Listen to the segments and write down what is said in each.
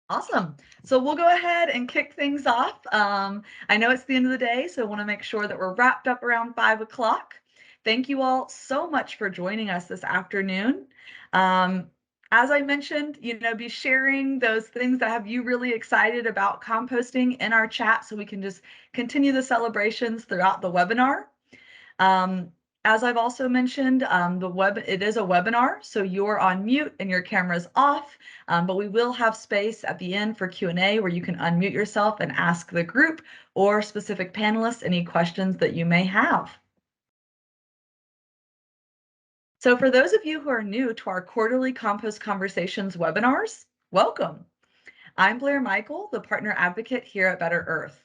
Awesome. So we'll go ahead and kick things off. I know it's the end of the day, so I want to make sure that we're wrapped up around 5 o'clock. Thank you all so much for joining us this afternoon. As I mentioned, be sharing those things that have you really excited about composting in our chat so we can just continue the celebrations throughout the webinar. As I've also mentioned, it is a webinar, so you're on mute and your camera's off, but we will have space at the end for Q&A where you can unmute yourself and ask the group or specific panelists any questions that you may have. So for those of you who are new to our quarterly Compost Conversations webinars, welcome. I'm Blair Michael, the partner advocate here at Better Earth.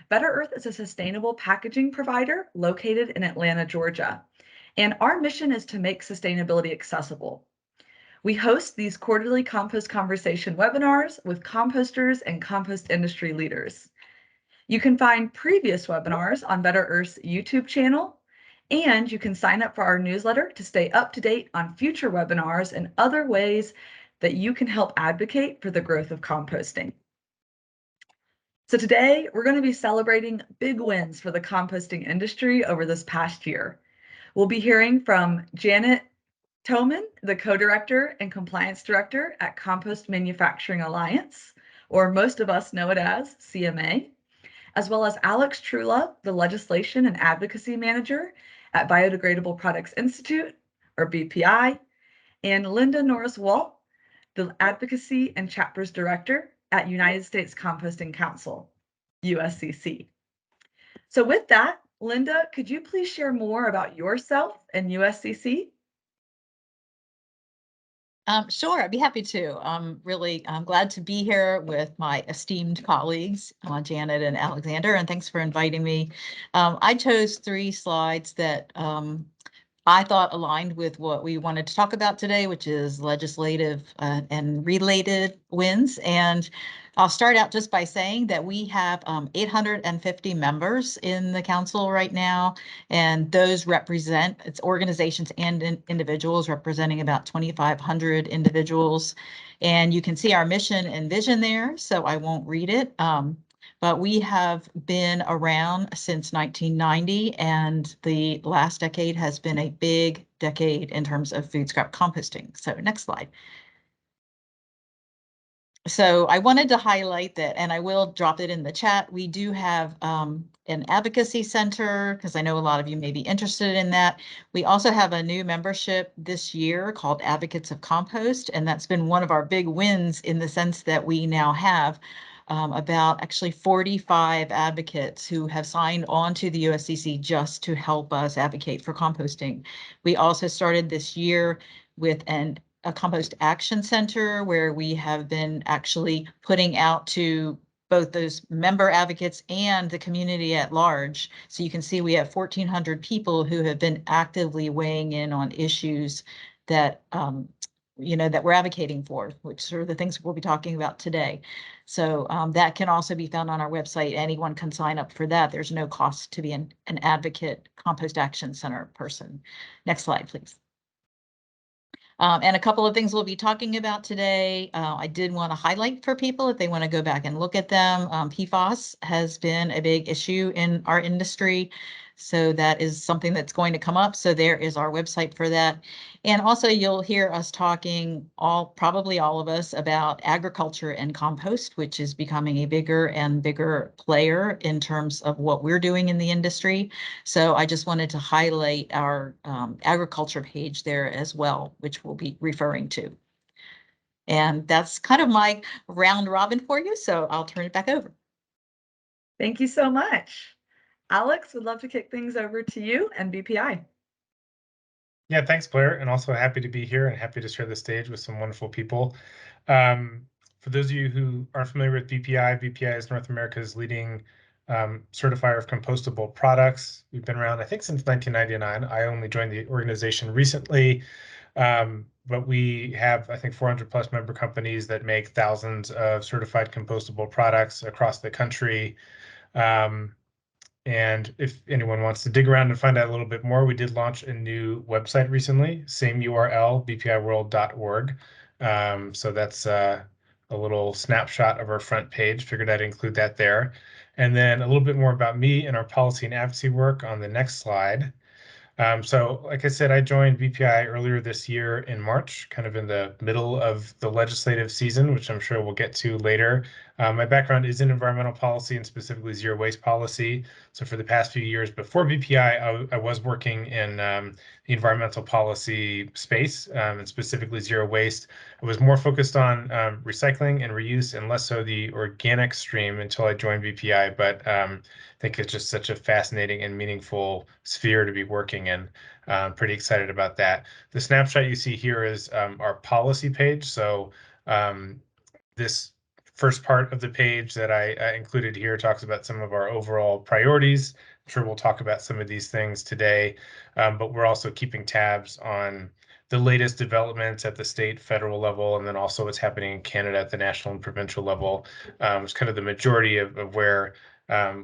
Better Earth is a sustainable packaging provider located in Atlanta, Georgia, and our mission is to make sustainability accessible. We host these quarterly compost conversation webinars with composters and compost industry leaders. You can find previous webinars on Better Earth's YouTube channel, and you can sign up for our newsletter to stay up to date on future webinars and other ways that you can help advocate for the growth of composting. So today, we're going to be celebrating big wins for the composting industry over this past year. We'll be hearing from Janet Toman, the co-director and compliance director at Compost Manufacturing Alliance, or most of us know it as CMA, as well as Alex Trula, the legislation and advocacy manager at Biodegradable Products Institute, or BPI, and Linda Norris-Walt, the advocacy and chapters director at United States Composting Council, USCC. So with that, Linda, could you please share more about yourself and USCC? Sure, I'd be happy to. I'm glad to be here with my esteemed colleagues, Janet and Alexander, and thanks for inviting me. I chose 3 slides that I thought aligned with what we wanted to talk about today, which is legislative and related wins. And I'll start out just by saying that we have 850 members in the council right now, and those represent it's organizations and individuals representing about 2,500 individuals. And you can see our mission and vision there, so I won't read it. But we have been around since 1990, and the last decade has been a big decade in terms of food scrap composting. So next slide. So I wanted to highlight that, and I will drop it in the chat. We do have an advocacy center, because I know a lot of you may be interested in that. We also have a new membership this year called Advocates of Compost, and that's been one of our big wins in the sense that we now have about actually 45 advocates who have signed on to the USCC just to help us advocate for composting. We also started this year with a Compost Action Center where we have been actually putting out to both those member advocates and the community at large. So you can see we have 1,400 people who have been actively weighing in on issues that that we're advocating for, which are the things we'll be talking about today. So that can also be found on our website. Anyone can sign up for that. There's no cost to be an advocate Compost Action Center person. Next slide, please. And a couple of things we'll be talking about today. I did want to highlight for people if they want to go back and look at them. PFAS has been a big issue in our industry. So that is something that's going to come up. So there is our website for that. And also you'll hear us talking probably all of us about agriculture and compost, which is becoming a bigger and bigger player in terms of what we're doing in the industry. So I just wanted to highlight our agriculture page there as well, which we'll be referring to. And that's kind of my round robin for you. So I'll turn it back over. Thank you so much. Alex, would love to kick things over to you and BPI. Yeah, thanks, Blair, and also happy to be here and happy to share the stage with some wonderful people. For those of you who aren't familiar with BPI, BPI is North America's leading certifier of compostable products. We've been around, I think, since 1999. I only joined the organization recently, but we have, I think, 400 plus member companies that make thousands of certified compostable products across the country. And if anyone wants to dig around and find out a little bit more, we did launch a new website recently, same URL, bpiworld.org. So that's a little snapshot of our front page. Figured I'd include that there. And then a little bit more about me and our policy and advocacy work on the next slide. So like I said, I joined BPI earlier this year in March, kind of in the middle of the legislative season, which I'm sure we'll get to later. My background is in environmental policy and specifically zero waste policy. So for the past few years before BPI, I was working in the environmental policy space and specifically zero waste. I was more focused on recycling and reuse and less so the organic stream until I joined BPI. But I think it's just such a fascinating and meaningful sphere to be working in. Pretty excited about that. The snapshot you see here is our policy page. So this first part of the page that I included here talks about some of our overall priorities. I'm sure we'll talk about some of these things today, but we're also keeping tabs on the latest developments at the state, federal level, and then also what's happening in Canada at the national and provincial level. It's kind of the majority of where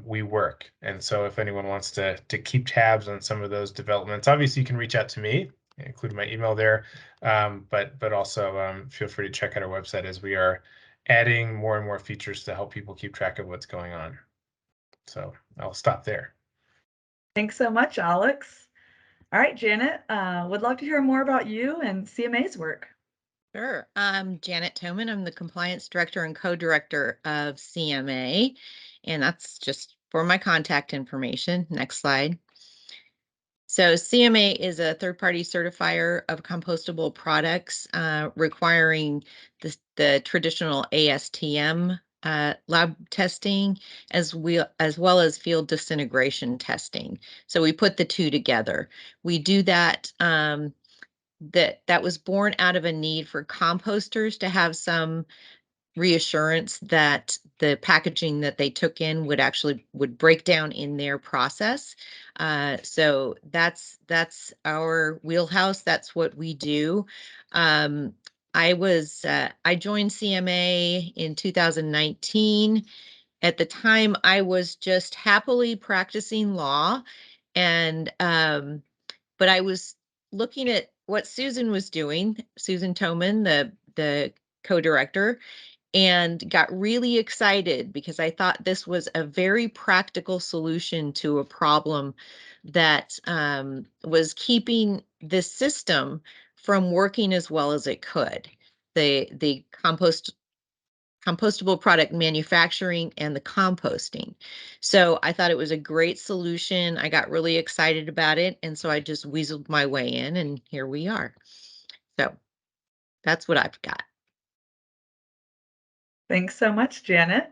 we work. And so if anyone wants to keep tabs on some of those developments, obviously you can reach out to me, include my email there, but also feel free to check out our website as we are adding more and more features to help people keep track of what's going on. So I'll stop there. Thanks so much, Alex. All right, Janet, would love to hear more about you and CMA's work. Sure. I'm Janet Toman. I'm the Compliance Director and Co-Director of CMA, and that's just for my contact information. Next slide. So CMA is a third-party certifier of compostable products, requiring the traditional ASTM lab testing as well as field disintegration testing. So we put the two together. We do that. That was born out of a need for composters to have some reassurance that the packaging that they took in would break down in their process. So that's our wheelhouse. That's what we do. I joined CMA in 2019. At the time, I was just happily practicing law, and but I was looking at what Susan was doing, Susan Toman, the co-director, and got really excited because I thought this was a very practical solution to a problem that was keeping this system from working as well as it could. The compostable product manufacturing and the composting. So I thought it was a great solution. I got really excited about it. And so I just weaseled my way in, and here we are. So that's what I've got. Thanks so much, Janet.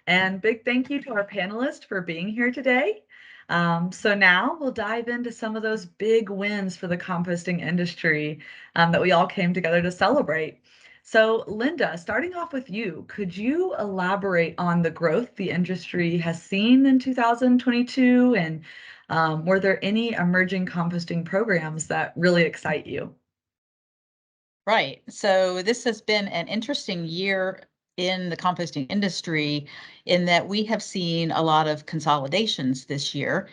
And big thank you to our panelists for being here today. So now we'll dive into some of those big wins for the composting industry that we all came together to celebrate. So Linda, starting off with you, could you elaborate on the growth the industry has seen in 2022? And were there any emerging composting programs that really excite you? Right. So this has been an interesting year in the composting industry in that we have seen a lot of consolidations this year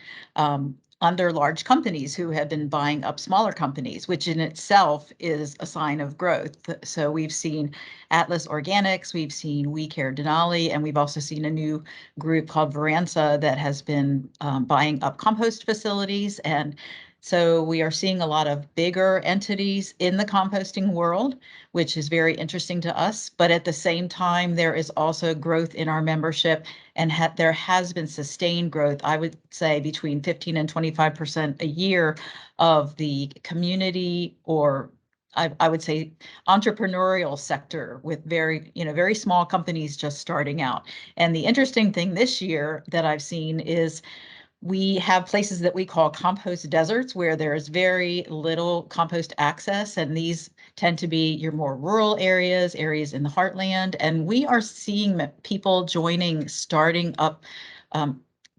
under large companies who have been buying up smaller companies, which in itself is a sign of growth. So we've seen Atlas Organics, we've seen We Care Denali, and we've also seen a new group called Veranza that has been buying up compost facilities. And so we are seeing a lot of bigger entities in the composting world, which is very interesting to us. But at the same time, there is also growth in our membership, and there has been sustained growth, I would say between 15 and 25% a year of the community, or I would say entrepreneurial sector, with very small companies just starting out. And the interesting thing this year that I've seen is we have places that we call compost deserts where there's very little compost access, and these tend to be your more rural areas in the heartland. And we are seeing people starting up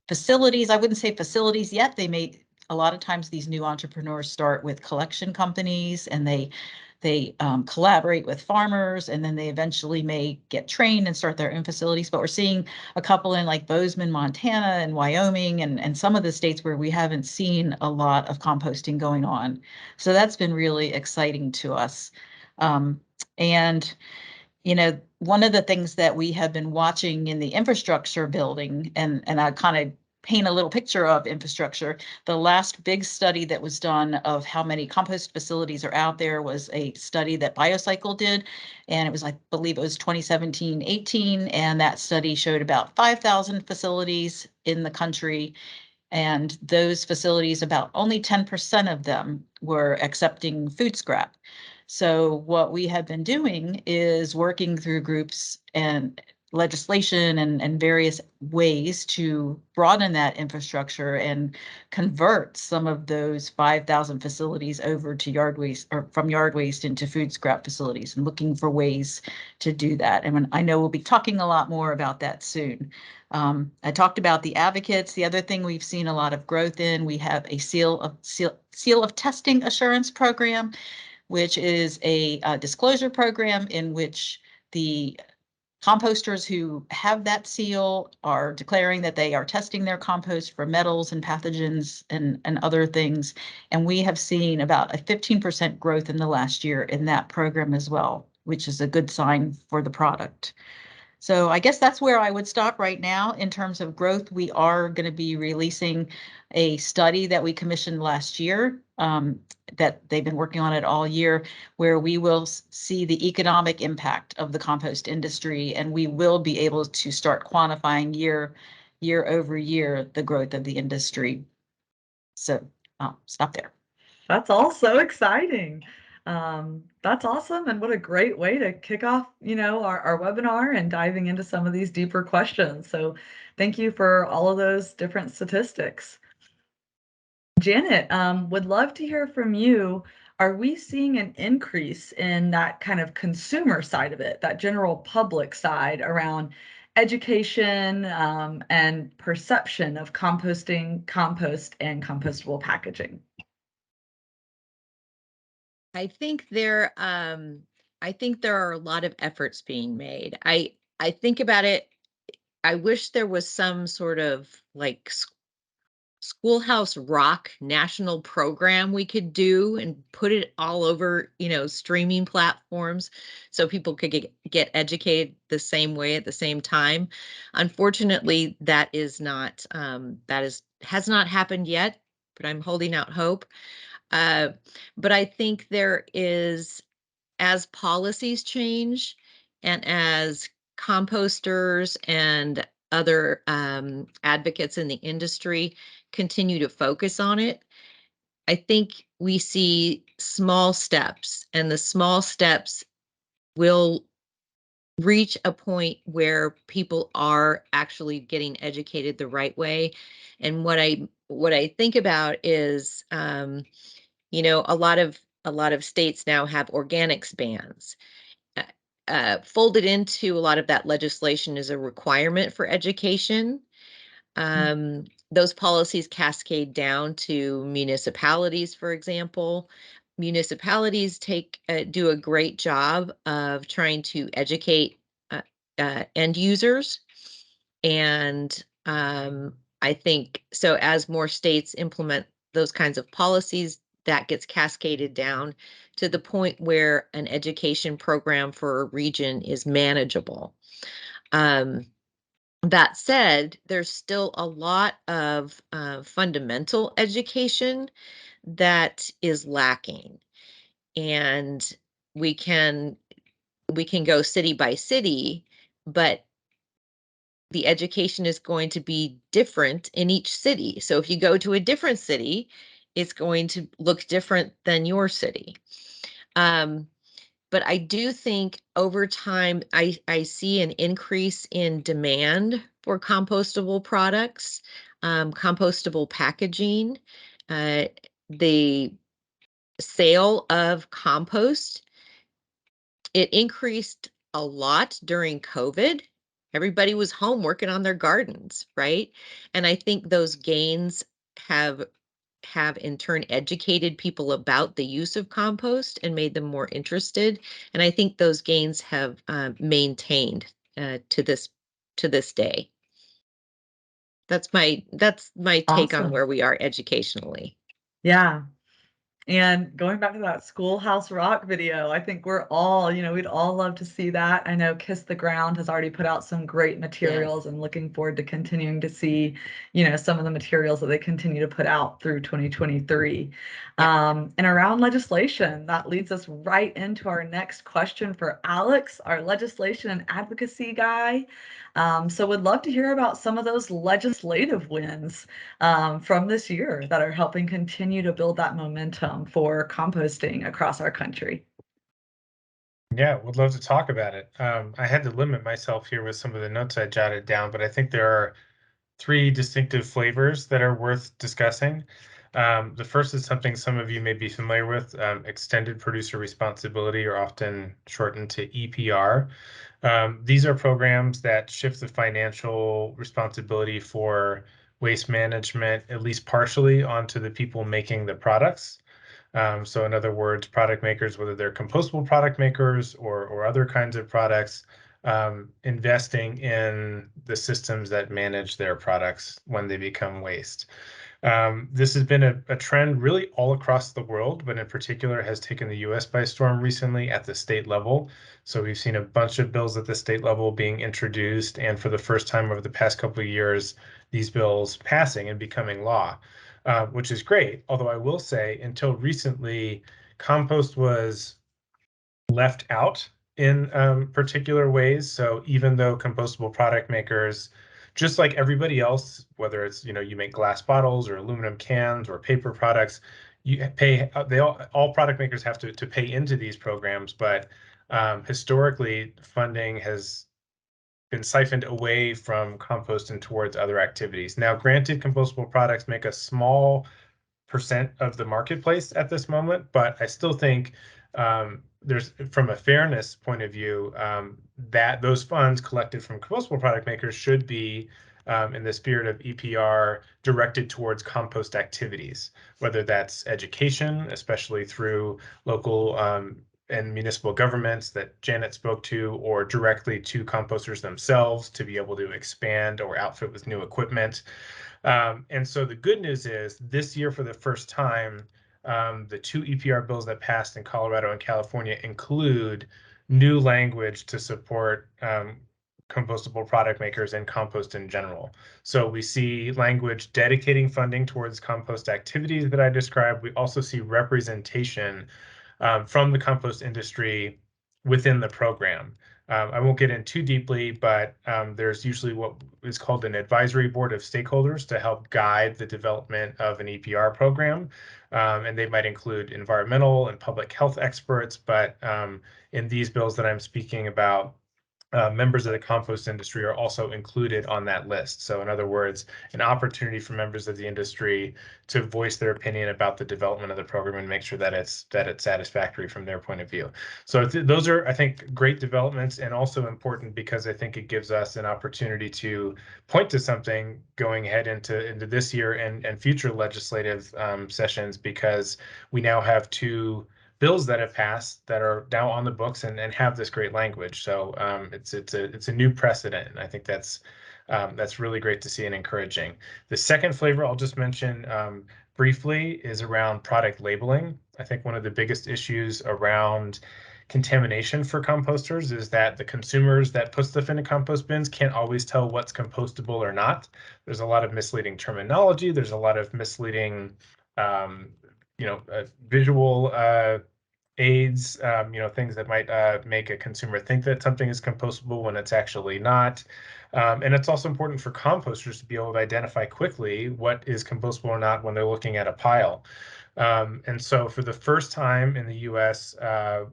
facilities. I wouldn't say facilities yet. A lot of times these new entrepreneurs start with collection companies, and they collaborate with farmers, and then they eventually may get trained and start their own facilities. But we're seeing a couple in like Bozeman, Montana, and Wyoming, and some of the states where we haven't seen a lot of composting going on. So that's been really exciting to us. And one of the things that we have been watching in the infrastructure building, and I kind of paint a little picture of infrastructure. The last big study that was done of how many compost facilities are out there was a study that Biocycle did. And it was, I believe it was 2017-18. And that study showed about 5,000 facilities in the country. And those facilities, about only 10% of them were accepting food scrap. So what we have been doing is working through groups and legislation and various ways to broaden that infrastructure and convert some of those 5,000 facilities over to yard waste, or from yard waste into food scrap facilities, and looking for ways to do that. And I know we'll be talking a lot more about that soon. I talked about the advocates. The other thing we've seen a lot of growth in, we have a seal of testing assurance program, which is a disclosure program in which the composters who have that seal are declaring that they are testing their compost for metals and pathogens and other things. And we have seen about a 15% growth in the last year in that program as well, which is a good sign for the product. So I guess that's where I would stop right now in terms of growth. We are going to be releasing a study that we commissioned last year, that they've been working on it all year, where we will see the economic impact of the compost industry, and we will be able to start quantifying year over year the growth of the industry. So I'll stop there. That's all so exciting. That's awesome. And what a great way to kick off, our webinar and diving into some of these deeper questions. So thank you for all of those different statistics. Janet, would love to hear from you. Are we seeing an increase in that kind of consumer side of it, that general public side around education, and perception of composting, compost, and compostable packaging? I think there are a lot of efforts being made. I think about it. I wish there was some sort of like Schoolhouse Rock national program we could do and put it all over, streaming platforms so people could get educated the same way at the same time. Unfortunately, that is not has not happened yet, but I'm holding out hope. But I think there is, as policies change and as composters and other advocates in the industry continue to focus on it, I think we see small steps, and the small steps will reach a point where people are actually getting educated the right way. And what I think about is, a lot of states now have organics bans. Folded into a lot of that legislation is a requirement for education. Those policies cascade down to municipalities, for example. Municipalities do a great job of trying to educate end users, and I think so. As more states implement those kinds of policies, that gets cascaded down to the point where an education program for a region is manageable. That said, there's still a lot of fundamental education that is lacking, and we can go city by city, but the education is going to be different in each city. So if you go to a different city, it's going to look different than your city. But I do think over time, I see an increase in demand for compostable products, compostable packaging. The sale of compost, it increased a lot during COVID. Everybody was home working on their gardens, right? And I think those gains have in turn educated people about the use of compost and made them more interested. And I think those gains have maintained to this day. That's my take on Awesome. where we are educationally. Yeah. And going back to that Schoolhouse Rock video, I think we're all, we'd all love to see that. I know Kiss the Ground has already put out some great materials and looking forward to continuing to see, some of the materials that they continue to put out through 2023. And around legislation, that leads us right into our next question for Alex, our legislation and advocacy guy. So would love to hear about some of those legislative wins from this year that are helping continue to build that momentum for composting across our country. Yeah, would love to talk about it. I had to limit myself here with some of the notes I jotted down, but I think there are three distinctive flavors that are worth discussing. The first is something some of you may be familiar with, extended producer responsibility, or often shortened to EPR. These are programs that shift the financial responsibility for waste management, at least partially, onto the people making the products. So in other words, product makers, whether they're compostable product makers or other kinds of products, investing in the systems that manage their products when they become waste. This has been a trend really all across the world, but in particular has taken the US by storm recently at the state level. So we've seen a bunch of bills at the state level being introduced, and for the first time over the past couple of years, these bills passing and becoming law, which is great. Although I will say, until recently, compost was left out in particular ways. So even though compostable product makers, just like everybody else, whether it's, you make glass bottles or aluminum cans or paper products, you pay, all product makers have to pay into these programs. But historically, funding has been siphoned away from compost and towards other activities. Now, granted, compostable products make a small percent of the marketplace at this moment, but I still think there's, from a fairness point of view, that those funds collected from compostable product makers should be, in the spirit of EPR, directed towards compost activities, whether that's education, especially through local and municipal governments that Janet spoke to, or directly to composters themselves to be able to expand or outfit with new equipment. And so the good news is this year, for the first time, the two EPR bills that passed in Colorado and California include new language to support compostable product makers and compost in general. So we see language dedicating funding towards compost activities that I described. We also see representation from the compost industry within the program. I won't get in too deeply, but there's usually what is called an advisory board of stakeholders to help guide the development of an EPR program. And they might include environmental and public health experts, but in these bills that I'm speaking about, members of the compost industry are also included on that list. So in other words, an opportunity for members of the industry to voice their opinion about the development of the program and make sure that it's satisfactory from their point of view. So those are, I think, great developments, and also important because I think it gives us an opportunity to point to something going ahead into this year and future legislative sessions, because we now have two bills that have passed that are now on the books and have this great language. So it's a new precedent, and I think that's really great to see and encouraging. The second flavor I'll just mention briefly is around product labeling. I think one of the biggest issues around contamination for composters is that the consumers that put stuff into compost bins can't always tell what's compostable or not. There's a lot of misleading terminology. There's a lot of misleading visual aids, things that might make a consumer think that something is compostable when it's actually not. And it's also important for composters to be able to identify quickly what is compostable or not when they're looking at a pile. And so for the first time in the US,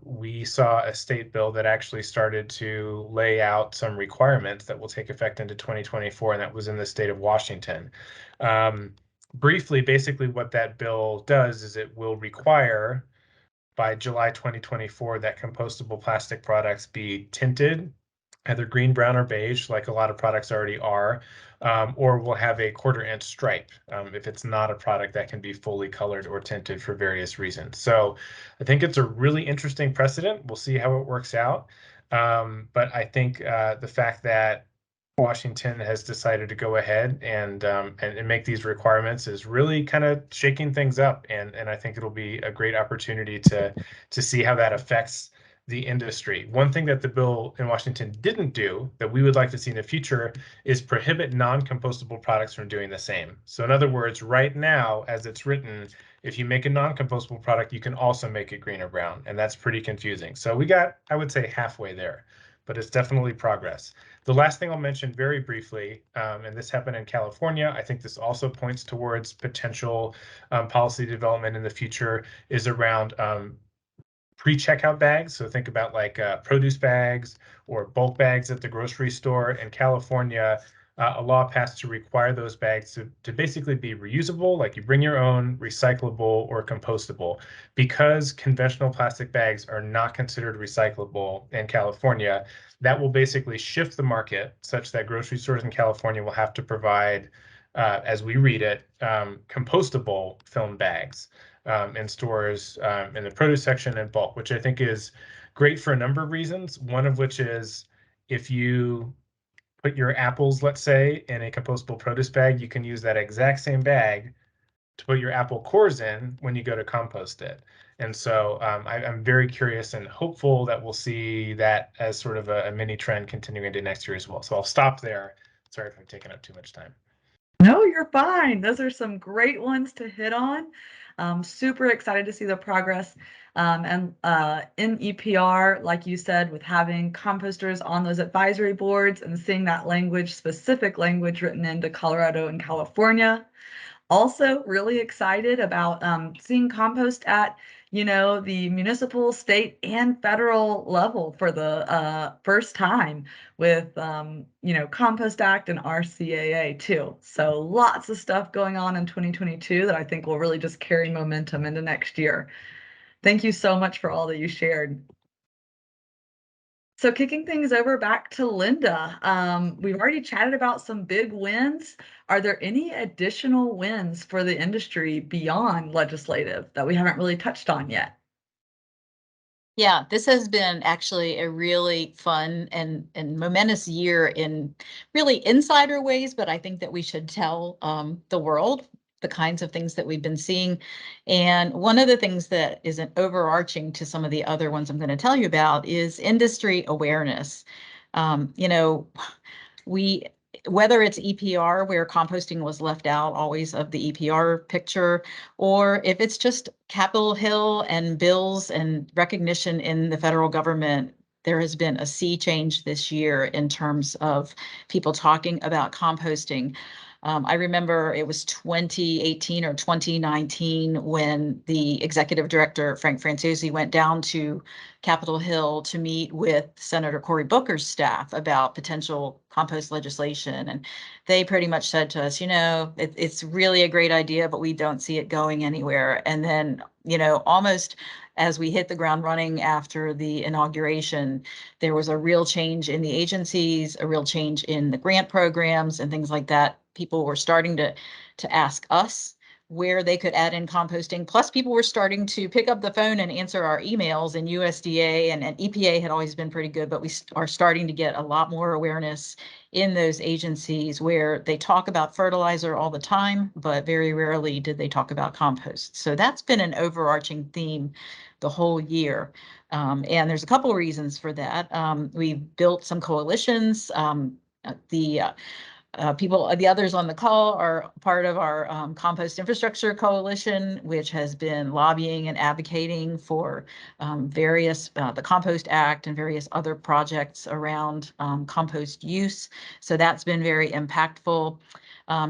we saw a state bill that actually started to lay out some requirements that will take effect into 2024, and that was in the state of Washington. Briefly, basically what that bill does is it will require by July 2024 that compostable plastic products be tinted, either green, brown, or beige, like a lot of products already are, or will have a 1/4-inch stripe if it's not a product that can be fully colored or tinted for various reasons. So I think it's a really interesting precedent. We'll see how it works out. But I think the fact that Washington has decided to go ahead and make these requirements is really kind of shaking things up, and I think it'll be a great opportunity to see how that affects the industry. One thing that the bill in Washington didn't do that we would like to see in the future is prohibit non-compostable products from doing the same. So in other words, right now, as it's written, if you make a non-compostable product, you can also make it green or brown, and that's pretty confusing. So we got, I would say, halfway there, but it's definitely progress. The last thing I'll mention very briefly, and this happened in California, I think this also points towards potential policy development in the future, is around pre-checkout bags. So think about like produce bags or bulk bags at the grocery store. In California, a law passed to require those bags to basically be reusable, like you bring your own, recyclable, or compostable. Because conventional plastic bags are not considered recyclable in California, that will basically shift the market such that grocery stores in California will have to provide, as we read it, compostable film bags in stores in the produce section and bulk, which I think is great for a number of reasons. One of which is if you put your apples, let's say, in a compostable produce bag, you can use that exact same bag to put your apple cores in when you go to compost it. And so I'm very curious and hopeful that we'll see that as sort of a mini trend continuing into next year as well. So I'll stop there. Sorry if I'm taking up too much time. No, you're fine. Those are some great ones to hit on. Super excited to see the progress. And in EPR, like you said, with having composters on those advisory boards and seeing that language, specific language written into Colorado and California. Also really excited about seeing compost at, the municipal, state, and federal level for the first time with, Compost Act and RCAA too. So lots of stuff going on in 2022 that I think will really just carry momentum into next year. Thank you so much for all that you shared. So kicking things over back to Linda, we've already chatted about some big wins. Are there any additional wins for the industry beyond legislative that we haven't really touched on yet? Yeah, this has been actually a really fun and momentous year in really insider ways, but I think that we should tell the world the kinds of things that we've been seeing. And one of the things that is an overarching to some of the other ones I'm going to tell you about is industry awareness. You know, we whether it's EPR, where composting was left out always of the EPR picture, or if it's just Capitol Hill and bills and recognition in the federal government, there has been a sea change this year in terms of people talking about composting. I remember it was 2018 or 2019 when the executive director, Frank Francesi, went down to Capitol Hill to meet with Senator Cory Booker's staff about potential compost legislation. And they pretty much said to us, it's really a great idea, but we don't see it going anywhere. And then, almost as we hit the ground running after the inauguration, there was a real change in the agencies, a real change in the grant programs and things like that. People were starting to ask us where they could add in composting. Plus, people were starting to pick up the phone and answer our emails, and USDA and EPA had always been pretty good, but we are starting to get a lot more awareness in those agencies where they talk about fertilizer all the time, but very rarely did they talk about compost. So that's been an overarching theme the whole year. And there's a couple of reasons for that. We've built some coalitions. The others on the call are part of our Compost Infrastructure Coalition, which has been lobbying and advocating for various, the Compost Act and various other projects around compost use. So that's been very impactful.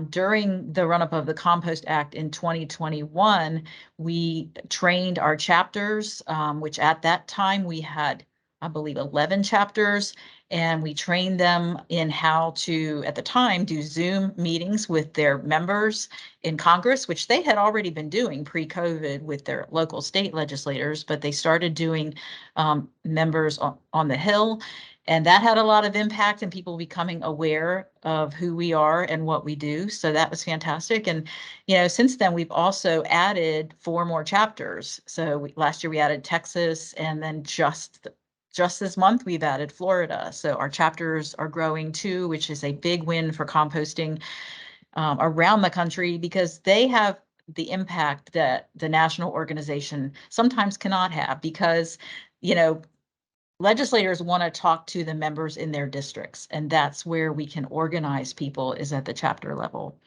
During the run-up of the Compost Act in 2021, we trained our chapters, which at that time we had, I believe, 11 chapters. And we trained them in how to, at the time, do Zoom meetings with their members in Congress, which they had already been doing pre-COVID with their local state legislators, but they started doing members on the Hill. And that had a lot of impact and people becoming aware of who we are and what we do. So that was fantastic. And, since then, we've also added 4 more chapters. So last year we added Texas, and then just just this month, we've added Florida. So our chapters are growing too, which is a big win for composting around the country, because they have the impact that the national organization sometimes cannot have, because, you know, legislators want to talk to the members in their districts, and that's where we can organize people, is at the chapter level.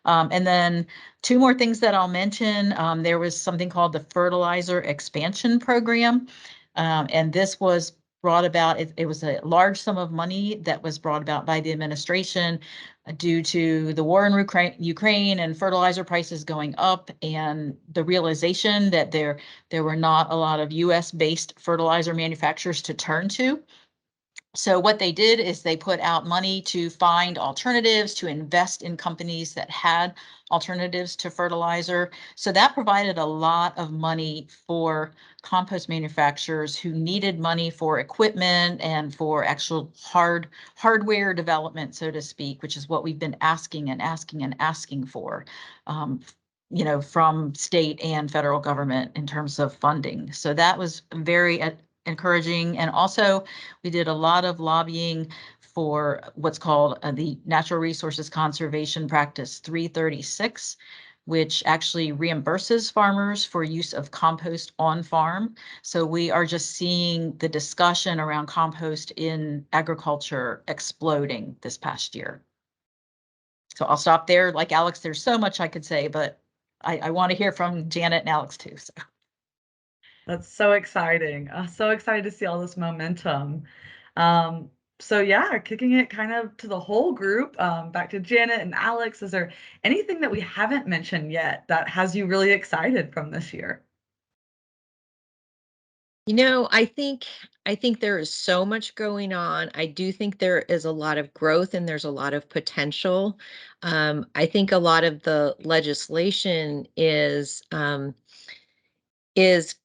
And then two more things that I'll mention. There was something called the Fertilizer Expansion Program. And this was brought about, it was a large sum of money that was brought about by the administration due to the war in Ukraine and fertilizer prices going up, and the realization that there were not a lot of US-based fertilizer manufacturers to turn to. So what they did is they put out money to find alternatives, to invest in companies that had alternatives to fertilizer. So that provided a lot of money for compost manufacturers who needed money for equipment and for actual hardware development, so to speak, which is what we've been asking and asking and asking for, from state and federal government in terms of funding. So that was very encouraging. And also, we did a lot of lobbying for what's called the Natural Resources Conservation Practice 336, which actually reimburses farmers for use of compost on farm. So we are just seeing the discussion around compost in agriculture exploding this past year. So I'll stop there. Like Alex, there's so much I could say, but I want to hear from Janet and Alex too. So. That's so exciting. So excited to see all this momentum. So yeah, kicking it kind of to the whole group, back to Janet and Alex, is there anything that we haven't mentioned yet that has you really excited from this year? I think there is so much going on. I do think there is a lot of growth and there's a lot of potential. I think a lot of the legislation is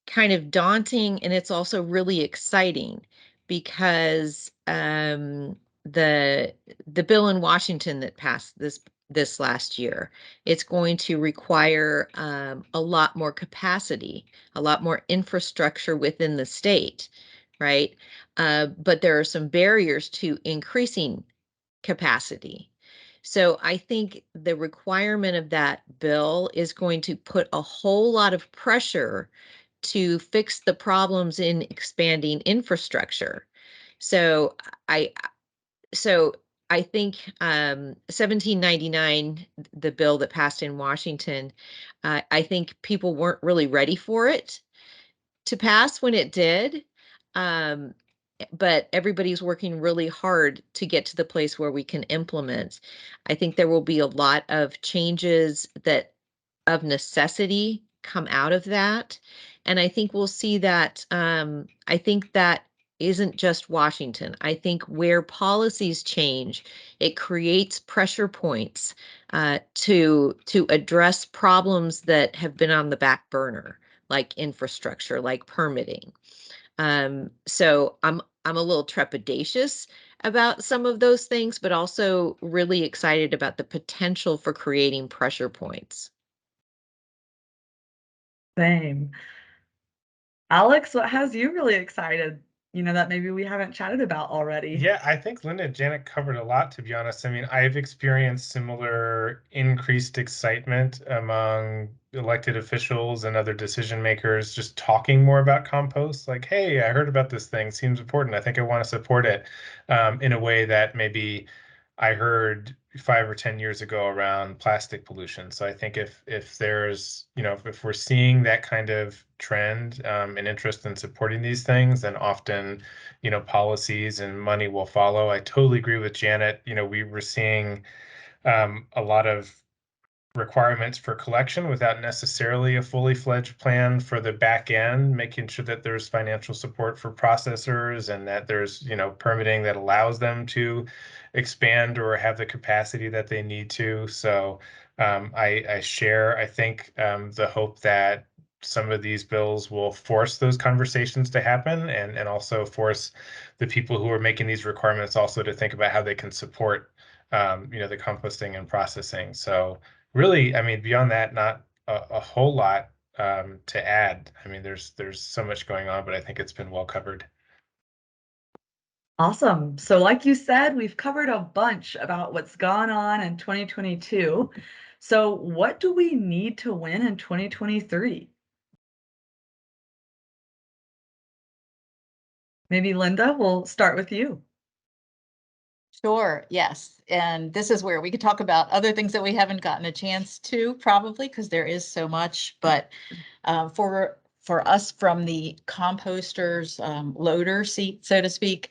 kind of daunting, and it's also really exciting because the the bill in Washington that passed this last year, it's going to require a lot more capacity, a lot more infrastructure within the state, right? But there are some barriers to increasing capacity. So I think the requirement of that bill is going to put a whole lot of pressure to fix the problems in expanding infrastructure. So I so I think 1799, the bill that passed in Washington, I think people weren't really ready for it to pass when it did. Um, but everybody's working really hard to get to the place where we can implement. I think there will be a lot of changes that of necessity come out of that. And I think we'll see that. I think that isn't just Washington. I think where policies change, it creates pressure points to address problems that have been on the back burner, like infrastructure, like permitting. So I'm a little trepidatious about some of those things, but also really excited about the potential for creating pressure points. Same. Alex, what has you really excited, that maybe we haven't chatted about already? Yeah, I think Linda and Janet covered a lot, to be honest. I mean, I've experienced similar increased excitement among elected officials and other decision makers just talking more about compost. Like, hey, I heard about this thing, seems important. I think I want to support it, in a way that maybe I heard 5 or 10 years ago around plastic pollution. So I think if there's, if we're seeing that kind of trend, and interest in supporting these things, then often, policies and money will follow. I totally agree with Janet. We were seeing a lot of requirements for collection without necessarily a fully fledged plan for the back end, making sure that there's financial support for processors and that there's, permitting that allows them to expand or have the capacity that they need to. So I share, I think, the hope that some of these bills will force those conversations to happen, and also force the people who are making these requirements also to think about how they can support the composting and processing. So really, I mean, beyond that, not a whole lot to add. I mean, there's so much going on, but I think it's been well covered. Awesome. So like you said, we've covered a bunch about what's gone on in 2022. So what do we need to win in 2023? Maybe Linda, we'll start with you. Sure, yes. And this is where we could talk about other things that we haven't gotten a chance to, probably, because there is so much. But for us from the composters loader seat, so to speak,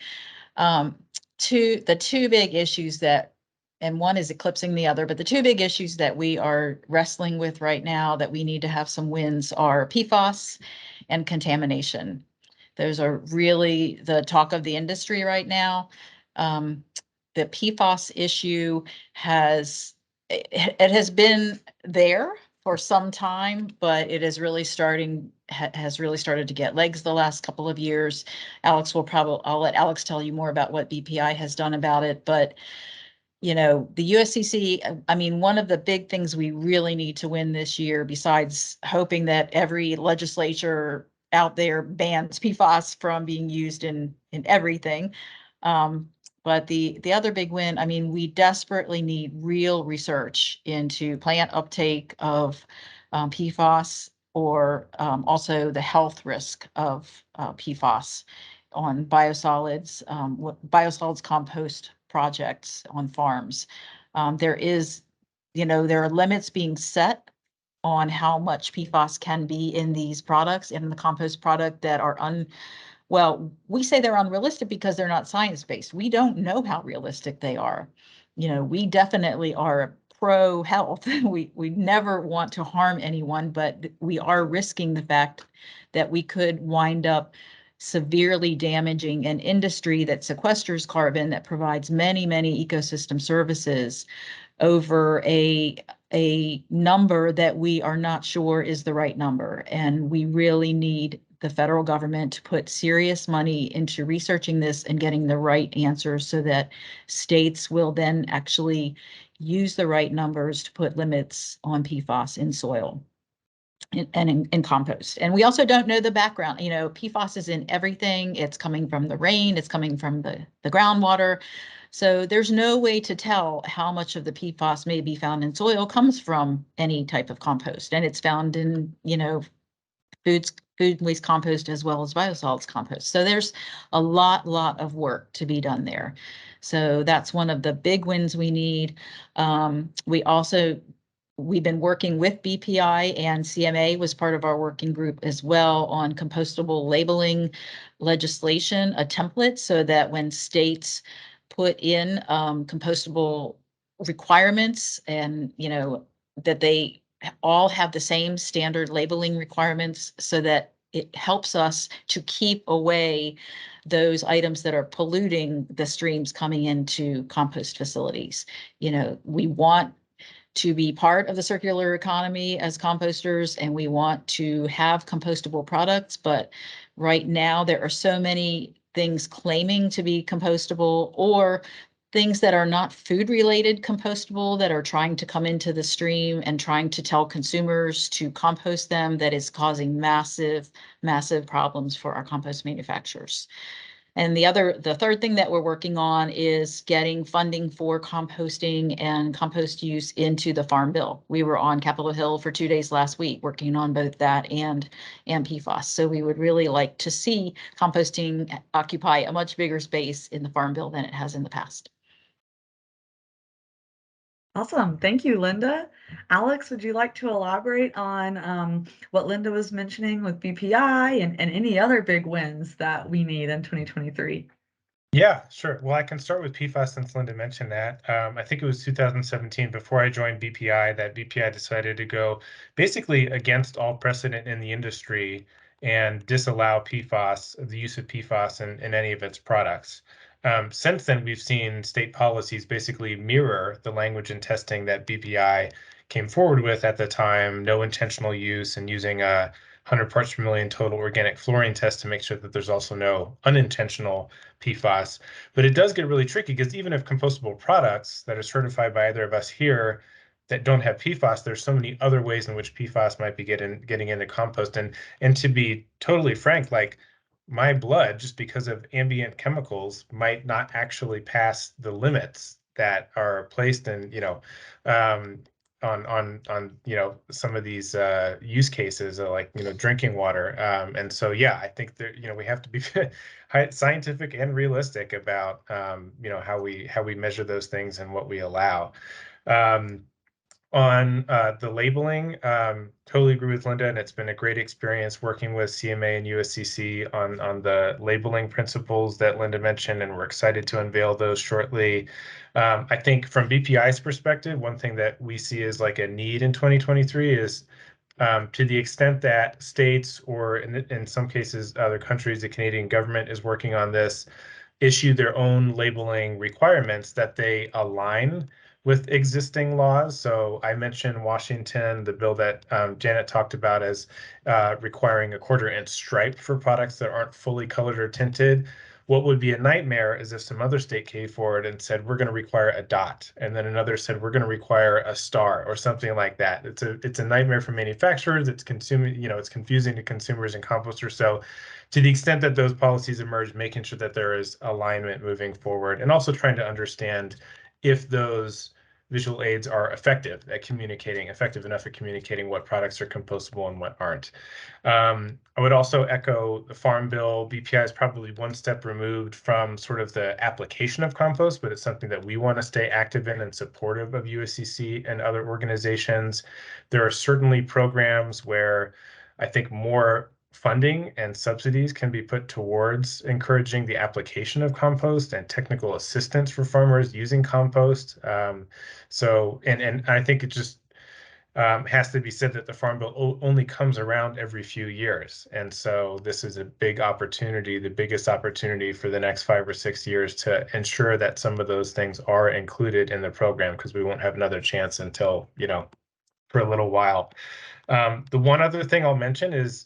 um, the two big issues that, and one is eclipsing the other, but the two big issues that we are wrestling with right now that we need to have some wins are PFAS and contamination. Those are really the talk of the industry right now. The PFAS issue it has been there for some time, but it is really has really started to get legs the last couple of years. I'll let Alex tell you more about what BPI has done about it, but the USCC, I mean, one of the big things we really need to win this year, besides hoping that every legislature out there bans PFAS from being used in everything. But the other big win, I mean, we desperately need real research into plant uptake of PFAS, or also the health risk of PFAS on biosolids compost projects on farms. There are limits being set on how much PFAS can be in these products, in the compost product, that are well, we say they're unrealistic because they're not science-based. We don't know how realistic they are. We definitely are pro health. We never want to harm anyone, but we are risking the fact that we could wind up severely damaging an industry that sequesters carbon, that provides many, many ecosystem services, over a number that we are not sure is the right number. And we really need the federal government to put serious money into researching this and getting the right answers, so that states will then actually use the right numbers to put limits on PFAS in soil and in compost. And we also don't know the background. PFAS is in everything. It's coming from the rain, it's coming from the groundwater. So there's no way to tell how much of the PFAS may be found in soil comes from any type of compost. And it's found in, food waste compost as well as biosolids compost. So there's a lot of work to be done there. So that's one of the big wins we need. We've been working with BPI, and CMA was part of our working group as well, on compostable labeling legislation, a template, so that when states put in compostable requirements, and that they all have the same standard labeling requirements, so that it helps us to keep away those items that are polluting the streams coming into compost facilities. We want to be part of the circular economy as composters, and we want to have compostable products. But right now, there are so many things claiming to be compostable, or things that are not food related compostable, that are trying to come into the stream and trying to tell consumers to compost them, that is causing massive problems for our compost manufacturers. And the third thing that we're working on is getting funding for composting and compost use into the Farm Bill. We were on Capitol Hill for 2 days last week working on both that and PFAS. So we would really like to see composting occupy a much bigger space in the Farm Bill than it has in the past. Awesome. Thank you, Linda. Alex, would you like to elaborate on what Linda was mentioning with BPI and any other big wins that we need in 2023? Yeah, sure. Well, I can start with PFAS since Linda mentioned that. I think it was 2017, before I joined BPI, that BPI decided to go basically against all precedent in the industry and disallow PFAS, the use of PFAS in any of its products. Since then, we've seen state policies basically mirror the language and testing that BPI came forward with at the time: no intentional use, and using a 100 parts per million total organic fluorine test to make sure that there's also no unintentional PFAS. But it does get really tricky, because even if compostable products that are certified by either of us here that don't have PFAS, there's so many other ways in which PFAS might be getting into compost. And to be totally frank, like, my blood, just because of ambient chemicals, might not actually pass the limits that are placed in, on some of these use cases, like drinking water. And so yeah, I think that we have to be scientific and realistic about how we measure those things and what we allow. On the labeling, totally agree with Linda, and it's been a great experience working with CMA and USCC on the labeling principles that Linda mentioned, and we're excited to unveil those shortly. I think from BPI's perspective, one thing that we see as like a need in 2023 is to the extent that states, or in some cases other countries, the Canadian government is working on this, issue their own labeling requirements, that they align with existing laws. So I mentioned Washington, the bill that Janet talked about as requiring a 1/4-inch stripe for products that aren't fully colored or tinted. What would be a nightmare is if some other state came forward and said, we're going to require a dot, and then another said, we're going to require a star or something like that. It's a nightmare for manufacturers. It's consuming, it's confusing to consumers and composters. So to the extent that those policies emerge, making sure that there is alignment moving forward, and also trying to understand if those visual aids are effective enough at communicating what products are compostable and what aren't. I would also echo the Farm Bill. BPI is probably one step removed from sort of the application of compost, but it's something that we want to stay active in and supportive of USCC and other organizations. There are certainly programs where I think more funding and subsidies can be put towards encouraging the application of compost and technical assistance for farmers using compost. And I think it just has to be said that the Farm Bill only comes around every few years. And so this is a big opportunity, the biggest opportunity for the next 5 or 6 years, to ensure that some of those things are included in the program, because we won't have another chance until, for a little while. The one other thing I'll mention is,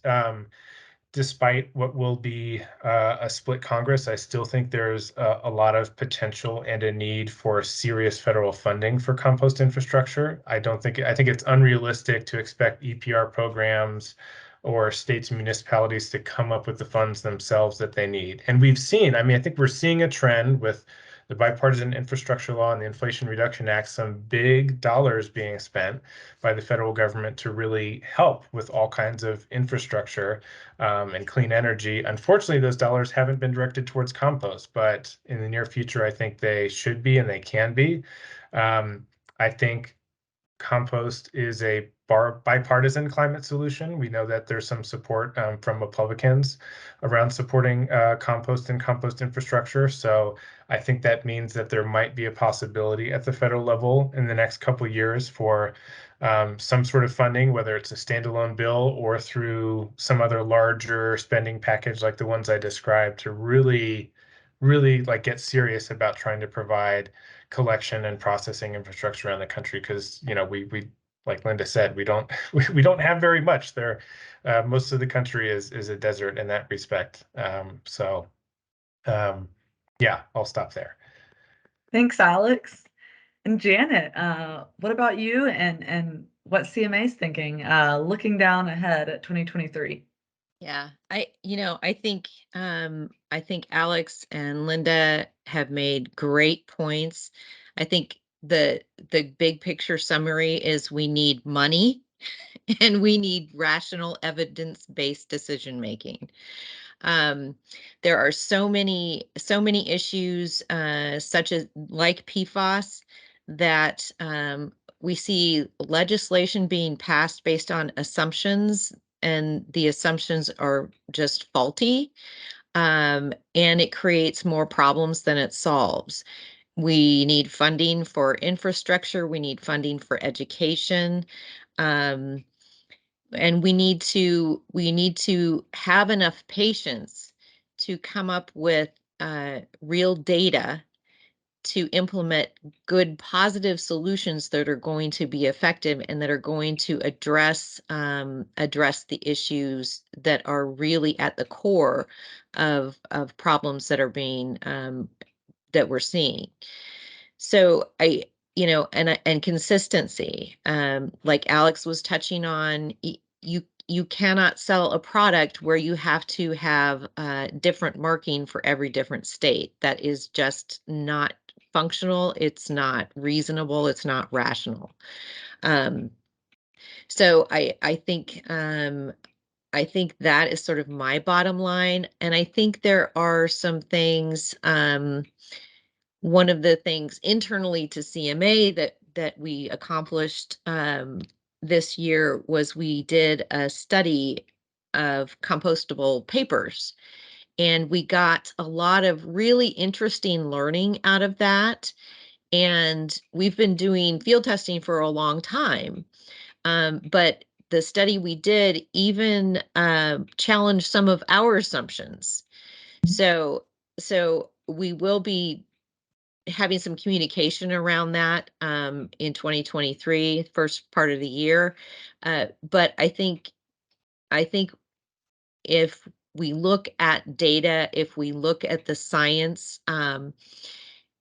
despite what will be a split Congress, I still think there's a lot of potential and a need for serious federal funding for compost infrastructure. I think it's unrealistic to expect EPR programs or states and municipalities to come up with the funds themselves that they need. And we've seen, I think we're seeing a trend with the bipartisan infrastructure law and the Inflation Reduction Act, some big dollars being spent by the federal government to really help with all kinds of infrastructure and clean energy. Unfortunately, those dollars haven't been directed towards compost, but in the near future, I think they should be and they can be. I think compost is a bipartisan climate solution. We know that there's some support from Republicans around supporting compost and compost infrastructure. So I think that means that there might be a possibility at the federal level in the next couple of years for some sort of funding, whether it's a standalone bill or through some other larger spending package like the ones I described, to really, really like get serious about trying to provide collection and processing infrastructure around the country. Because we like Linda said, we don't we don't have very much there. Most of the country is a desert in that respect. Yeah, I'll stop there. Thanks, Alex. And Janet, what about you and what CMA is thinking, looking down ahead at 2023? Yeah, I think Alex and Linda have made great points. I think the big picture summary is we need money and we need rational evidence-based decision making. There are so many issues, such as like PFAS, that we see legislation being passed based on assumptions, and the assumptions are just faulty, and it creates more problems than it solves. We need funding for infrastructure. We need funding for education. Um, and we need to have enough patience to come up with real data to implement good positive solutions that are going to be effective and that are going to address the issues that are really at the core of problems that are being that we're seeing. So and consistency, like Alex was touching on, you you cannot sell a product where you have to have different marking for every different state. That is just not functional. It's not reasonable. It's not rational. So I think that is sort of my bottom line. And I think there are some things, one of the things internally to CMA that we accomplished this year was we did a study of compostable papers. And we got a lot of really interesting learning out of that. And we've been doing field testing for a long time. But the study we did even challenged some of our assumptions. So we will be having some communication around that in 2023, first part of the year. But I think if we look at data, if we look at the science,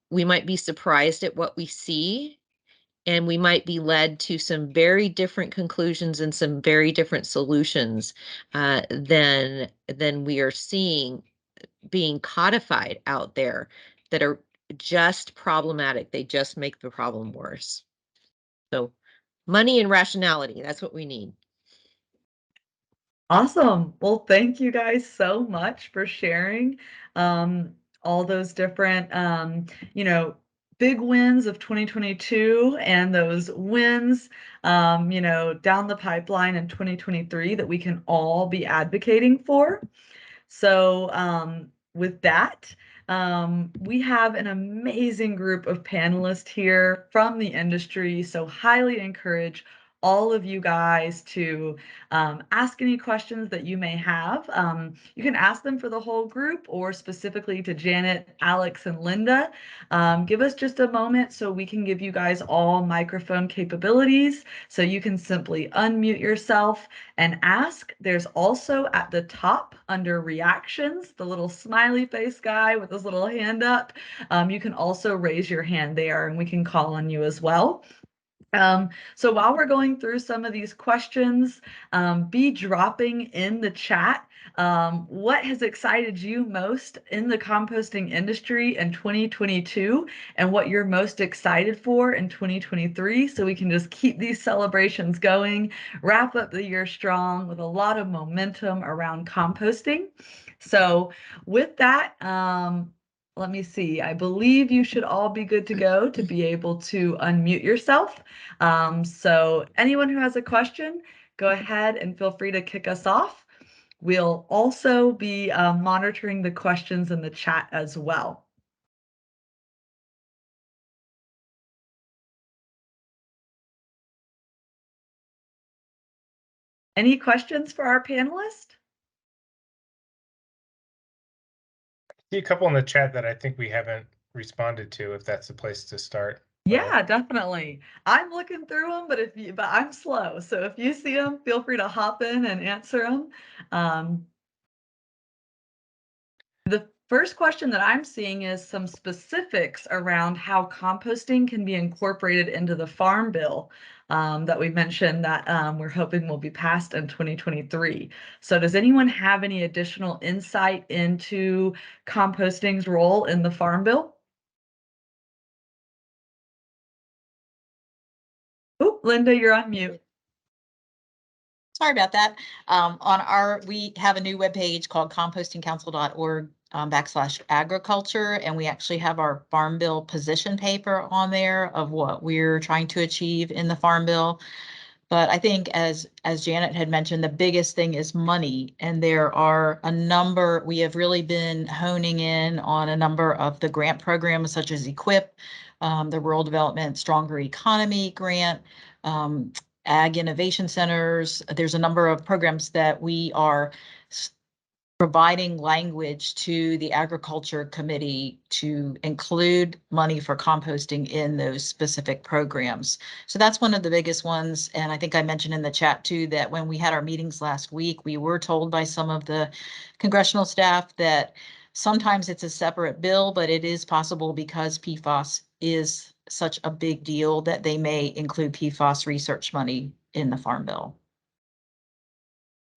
we might be surprised at what we see, and we might be led to some very different conclusions and some very different solutions than we are seeing being codified out there that are just problematic. They just make the problem worse. So money and rationality, that's what we need. Awesome. Well, thank you guys so much for sharing all those different, big wins of 2022 and those wins, down the pipeline in 2023 that we can all be advocating for. So, with that, we have an amazing group of panelists here from the industry. So, highly encourage all of you guys to ask any questions that you may have. You can ask them for the whole group or specifically to Janet, Alex, and Linda. Give us just a moment so we can give you guys all microphone capabilities. So you can simply unmute yourself and ask. There's also at the top under reactions, the little smiley face guy with his little hand up. You can also raise your hand there and we can call on you as well. So while we're going through some of these questions, be dropping in the chat what has excited you most in the composting industry in 2022 and what you're most excited for in 2023, so we can just keep these celebrations going, wrap up the year strong with a lot of momentum around composting. So with that, let me see. I believe you should all be good to go to be able to unmute yourself. So anyone who has a question, go ahead and feel free to kick us off. We'll also be monitoring the questions in the chat as well. Any questions for our panelist? See a couple in the chat that I think we haven't responded to, if that's the place to start. Yeah, definitely. I'm looking through them, but I'm slow. So if you see them, feel free to hop in and answer them. The first question that I'm seeing is some specifics around how composting can be incorporated into the Farm Bill that we mentioned that we're hoping will be passed in 2023. So does anyone have any additional insight into composting's role in the Farm Bill? Oh, Linda, you're on mute. Sorry about that. We have a new webpage called compostingcouncil.org /agriculture, and we actually have our Farm Bill position paper on there of what we're trying to achieve in the Farm Bill. But I think as Janet had mentioned, the biggest thing is money, and there are a number, we have really been honing in on a number of the grant programs such as EQIP, the Rural Development Stronger Economy grant, Ag Innovation Centers. There's a number of programs that we are providing language to the Agriculture Committee to include money for composting in those specific programs. So that's one of the biggest ones. And I think I mentioned in the chat too, that when we had our meetings last week, we were told by some of the congressional staff that sometimes it's a separate bill, but it is possible because PFAS is such a big deal that they may include PFAS research money in the Farm Bill.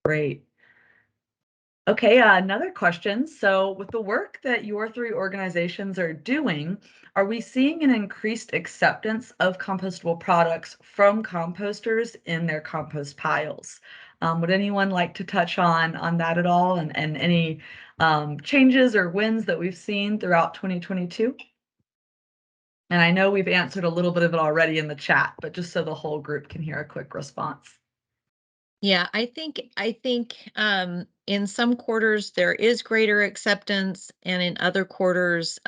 Great. Okay, another question. So, with the work that your three organizations are doing, are we seeing an increased acceptance of compostable products from composters in their compost piles? Would anyone like to touch on that at all, and any changes or wins that we've seen throughout 2022? And I know we've answered a little bit of it already in the chat, but just so the whole group can hear a quick response. Yeah, I think in some quarters there is greater acceptance, and in other quarters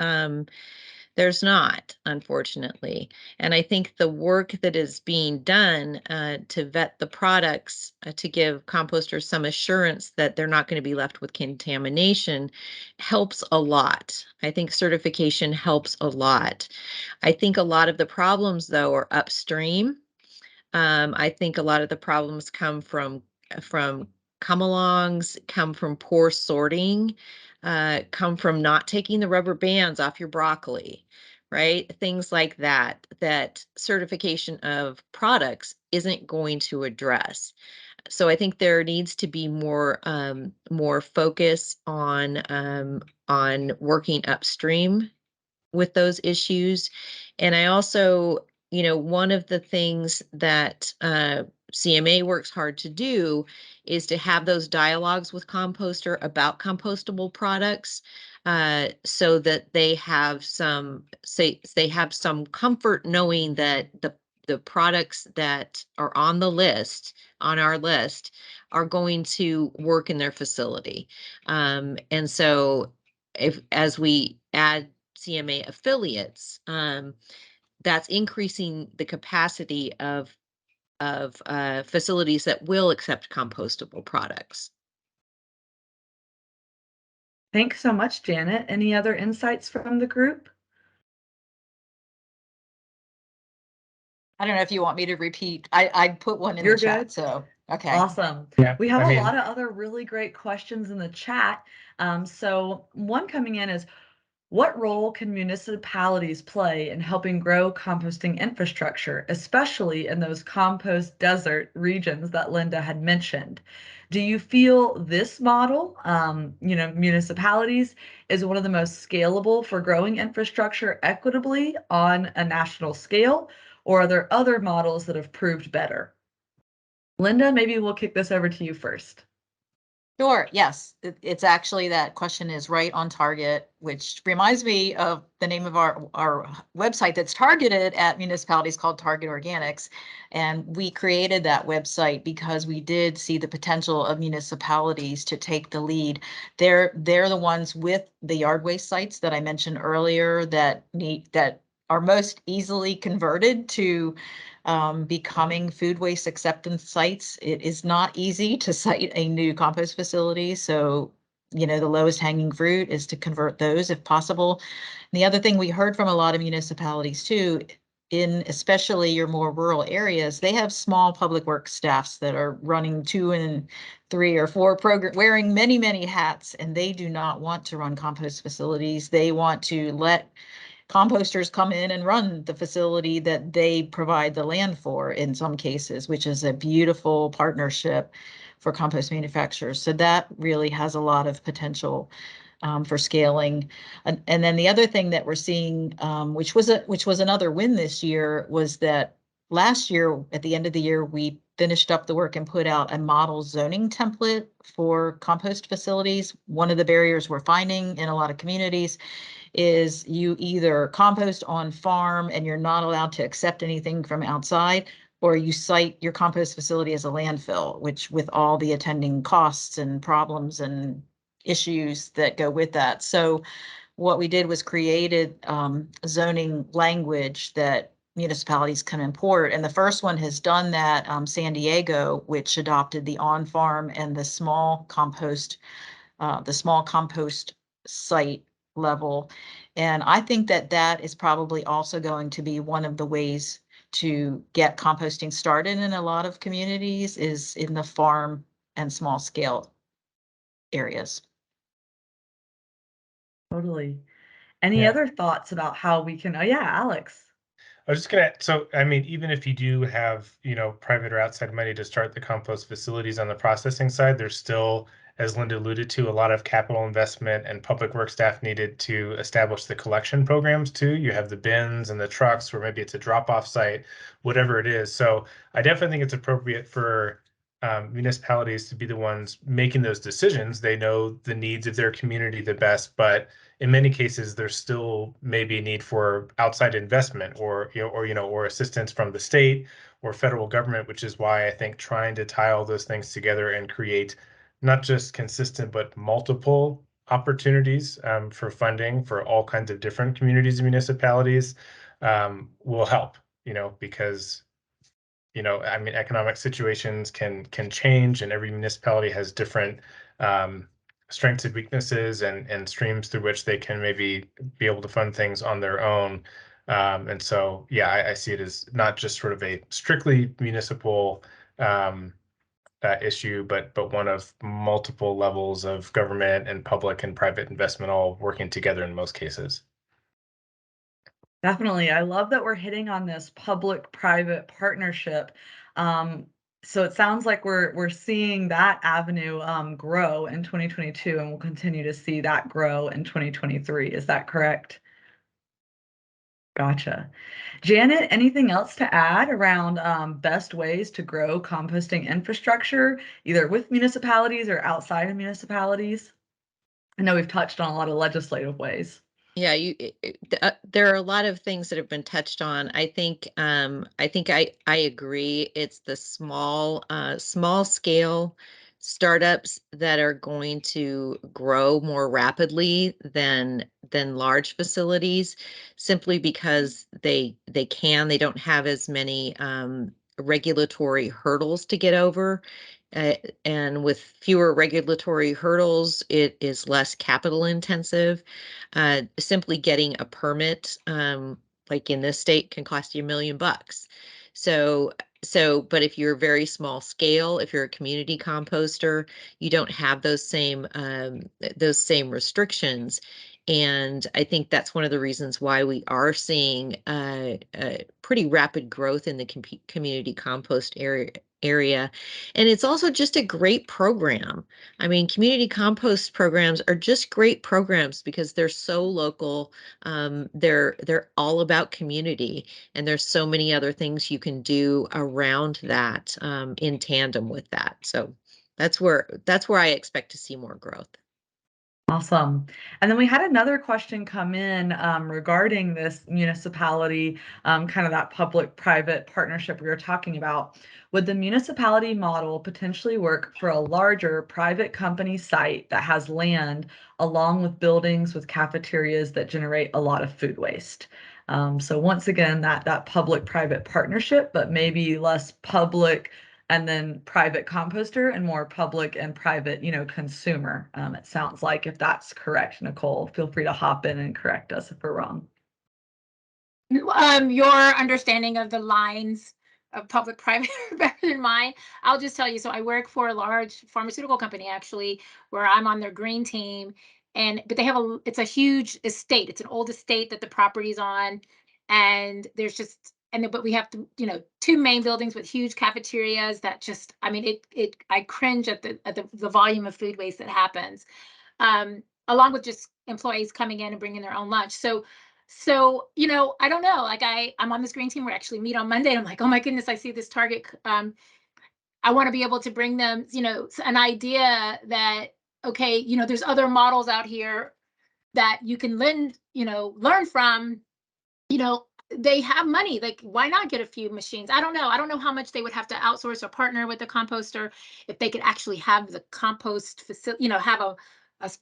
there's not, unfortunately. And I think the work that is being done to vet the products to give composters some assurance that they're not going to be left with contamination helps a lot. I think certification helps a lot. I think a lot of the problems, though, are upstream. I think a lot of the problems come from come-alongs, come from poor sorting, come from not taking the rubber bands off your broccoli, right? Things like that, that certification of products isn't going to address. So I think there needs to be more focus on working upstream with those issues. And I also, one of the things that CMA works hard to do is to have those dialogues with composter about compostable products, so that they have some comfort knowing that the products that are on our list are going to work in their facility. And so if as we add CMA affiliates, that's increasing the capacity of facilities that will accept compostable products. Thanks so much, Janet. Any other insights from the group? I don't know if you want me to repeat. I put one in You're the chat, good. so okay. Awesome. Yeah, We have I a mean, lot of other really great questions in the chat. So one coming in is, what role can municipalities play in helping grow composting infrastructure, especially in those compost desert regions that Linda had mentioned? Do you feel this model, municipalities, is one of the most scalable for growing infrastructure equitably on a national scale, or are there other models that have proved better? Linda, maybe we'll kick this over to you first. Sure. Yes, it's actually, that question is right on target, which reminds me of the name of our website that's targeted at municipalities, called Target Organics. And we created that website because we did see the potential of municipalities to take the lead. They're the ones with the yard waste sites that I mentioned earlier that are most easily converted to becoming food waste acceptance sites. It is not easy to site a new compost facility. So, the lowest hanging fruit is to convert those if possible. And the other thing we heard from a lot of municipalities too, in especially your more rural areas, they have small public works staffs that are running 2 and 3 or 4 program, wearing many, many hats, and they do not want to run compost facilities. They want to let composters come in and run the facility that they provide the land for in some cases, which is a beautiful partnership for compost manufacturers. So that really has a lot of potential for scaling. And then the other thing that we're seeing, which was another win this year, was that last year, at the end of the year, we finished up the work and put out a model zoning template for compost facilities. One of the barriers we're finding in a lot of communities is you either compost on farm and you're not allowed to accept anything from outside, or you cite your compost facility as a landfill, which, with all the attending costs and problems and issues that go with that. So what we did was created zoning language that municipalities can import. And the first one has done that, San Diego, which adopted the on-farm and the small compost site level. And I think that is probably also going to be one of the ways to get composting started in a lot of communities, is in the farm and small scale areas. Totally. Any Yeah. other thoughts about how we can, oh yeah, Alex. I was just gonna, so I mean, even if you do have, private or outside money to start the compost facilities on the processing side, there's still, as Linda alluded to, a lot of capital investment and public work staff needed to establish the collection programs too. You have the bins and the trucks, or maybe it's a drop-off site, whatever it is. So I definitely think it's appropriate for municipalities to be the ones making those decisions. They know the needs of their community the best, but in many cases, there's still maybe a need for outside investment or assistance from the state or federal government, which is why I think trying to tie all those things together and create not just consistent but multiple opportunities for funding for all kinds of different communities and municipalities will help. Because I mean, economic situations can change, and every municipality has different strengths and weaknesses and streams through which they can maybe be able to fund things on their own. And so, yeah, I see it as not just sort of a strictly municipal issue, but one of multiple levels of government and public and private investment all working together in most cases. Definitely. I love that we're hitting on this public-private partnership. So it sounds like we're seeing that avenue grow in 2022, and we'll continue to see that grow in 2023. Is that correct? Gotcha. Janet, anything else to add around best ways to grow composting infrastructure, either with municipalities or outside of municipalities? I know we've touched on a lot of legislative ways. Yeah, there are a lot of things that have been touched on. I agree. It's the small scale startups that are going to grow more rapidly than large facilities, simply because they don't have as many regulatory hurdles to get over. Uh, and with fewer regulatory hurdles, it is less capital intensive. Simply getting a permit, like in this state, can cost you $1 million. So, but if you're very small scale, if you're a community composter, you don't have those same restrictions. And I think that's one of the reasons why we are seeing pretty rapid growth in the community compost area. And it's also just a great program. I mean, community compost programs are just great programs because they're so local. They're all about community, and there's so many other things you can do around that in tandem with that. So that's where I expect to see more growth. Awesome. And then we had another question come in regarding this municipality, kind of that public-private partnership we were talking about. Would the municipality model potentially work for a larger private company site that has land along with buildings with cafeterias that generate a lot of food waste? So once again, that public-private partnership, but maybe less public and then private composter and more public and private, consumer. It sounds like, if that's correct, Nicole, feel free to hop in and correct us if we're wrong. Your understanding of the lines of public-private are better than mine. I'll just tell you, so I work for a large pharmaceutical company, actually, where I'm on their green team. But they have it's a huge estate. It's an old estate that the property's on. And there's just, but we have two main buildings with huge cafeterias that just, I mean, I cringe at the volume of food waste that happens. Along with just employees coming in and bringing their own lunch. So, I don't know, like I'm on this green team. We actually meet on Monday. And I'm like, oh my goodness, I see this target. I want to be able to bring them, an idea that, okay, there's other models out here that you can learn from. They have money. Like, why not get a few machines? I don't know how much they would have to outsource or partner with the composter if they could actually have the compost facility, have a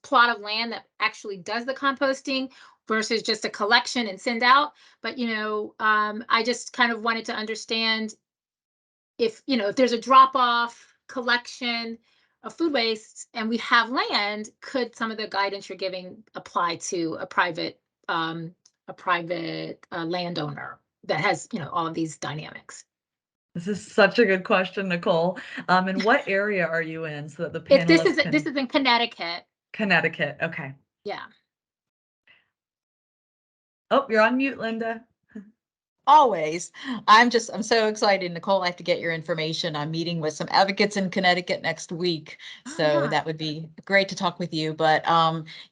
plot of land that actually does the composting versus just a collection and send out. But I just kind of wanted to understand if there's a drop off collection of food waste and we have land, could some of the guidance you're giving apply to a private landowner that has all of these dynamics? This is such a good question, Nicole. And what area are you in, so that the If this panelists is in Connecticut. Connecticut. Okay. Yeah. Oh, you're on mute, Linda. Always. I'm so excited, Nicole. I have to get your information. I'm meeting with some advocates in Connecticut next week. Oh, So yeah. that would be great to talk with you. But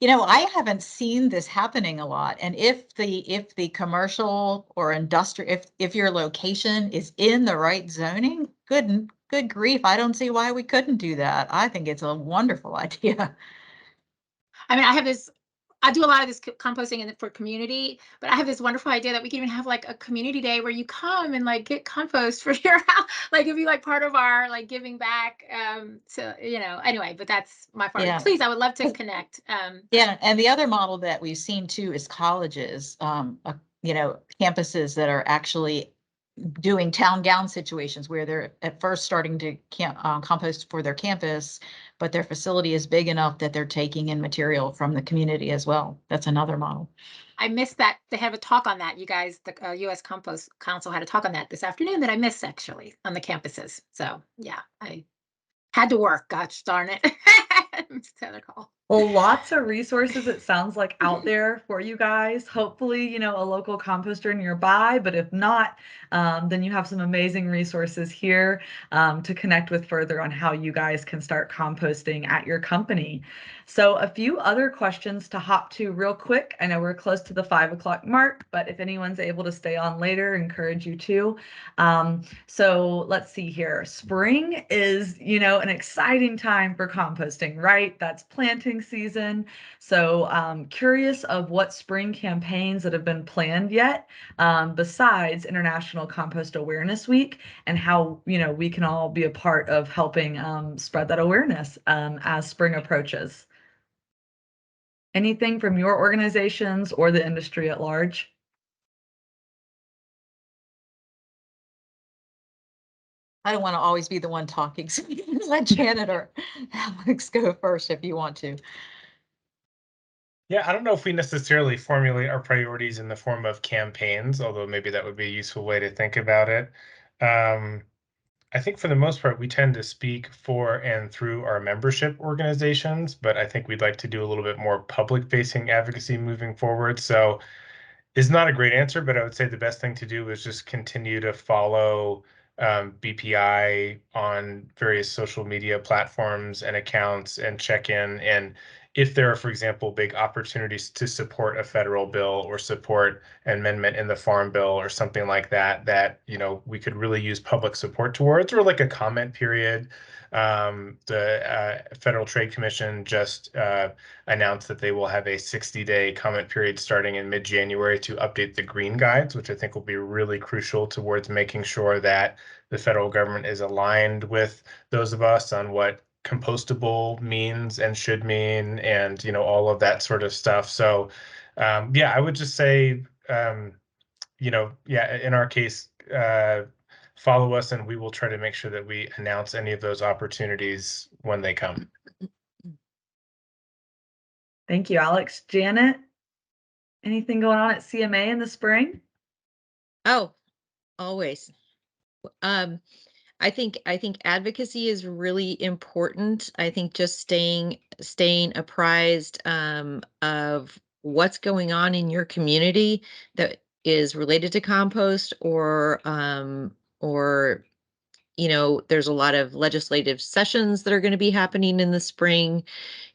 you know, I haven't seen this happening a lot. And if the commercial or industrial, if your location is in the right zoning, good grief, I don't see why we couldn't do that. I think it's a wonderful idea. I mean, I do a lot of this composting for community, but I have this wonderful idea that we can even have like a community day where you come and like get compost for your house. Like it'd be like part of our like giving back. So, you know, anyway, but that's my part. Yeah. Please, I would love to connect. Yeah, and the other model that we've seen too is colleges, you know, campuses that are actually doing town gown situations where they're at first starting to compost for their campus, but their facility is big enough that they're taking in material from the community as well. That's another model. I missed that. They have a talk on that. You guys, the U.S. Compost Council had a talk on that this afternoon that I missed actually on the campuses. So yeah, I had to work. Gosh darn it. Missed the other call. Well, lots of resources, it sounds like, out there for you guys. Hopefully, you know, a local composter nearby, but if not, then you have some amazing resources here to connect with further on how you guys can start composting at your company. So a few other questions to hop to real quick. I know we're close to the 5 o'clock mark, but if anyone's able to stay on later, encourage you to. So let's see here. Spring is, you know, an exciting time for composting, right? That's planting season. So curious of what spring campaigns that have been planned yet, besides International Compost Awareness Week, and how, you know, we can all be a part of helping spread that awareness as spring approaches. Anything from your organizations or the industry at large? I don't want to always be the one talking, so you can let Janet or Alex go first if you want to. Yeah, I don't know if we necessarily formulate our priorities in the form of campaigns, although maybe that would be a useful way to think about it. I think for the most part, we tend to speak for and through our membership organizations, but I think we'd like to do a little bit more public-facing advocacy moving forward. So it's not a great answer, but I would say the best thing to do is just continue to follow BPI on various social media platforms and accounts and check in. And if there are, for example, big opportunities to support a federal bill or support an amendment in the Farm Bill or something like that, that, you know, we could really use public support towards, or like a comment period. The Federal Trade Commission just announced that they will have a 60-day comment period starting in mid-January to update the green guides, which I think will be really crucial towards making sure that the federal government is aligned with those of us on what compostable means and should mean, and, you know, all of that sort of stuff. So yeah, I would just say, you know, yeah, in our case, follow us and we will try to make sure that we announce any of those opportunities when they come. Thank you, Alex. Janet, anything going on at CMA in the spring? Oh, always. I think advocacy is really important. I think just staying apprised of what's going on in your community that is related to compost, or you know, there's a lot of legislative sessions that are going to be happening in the spring.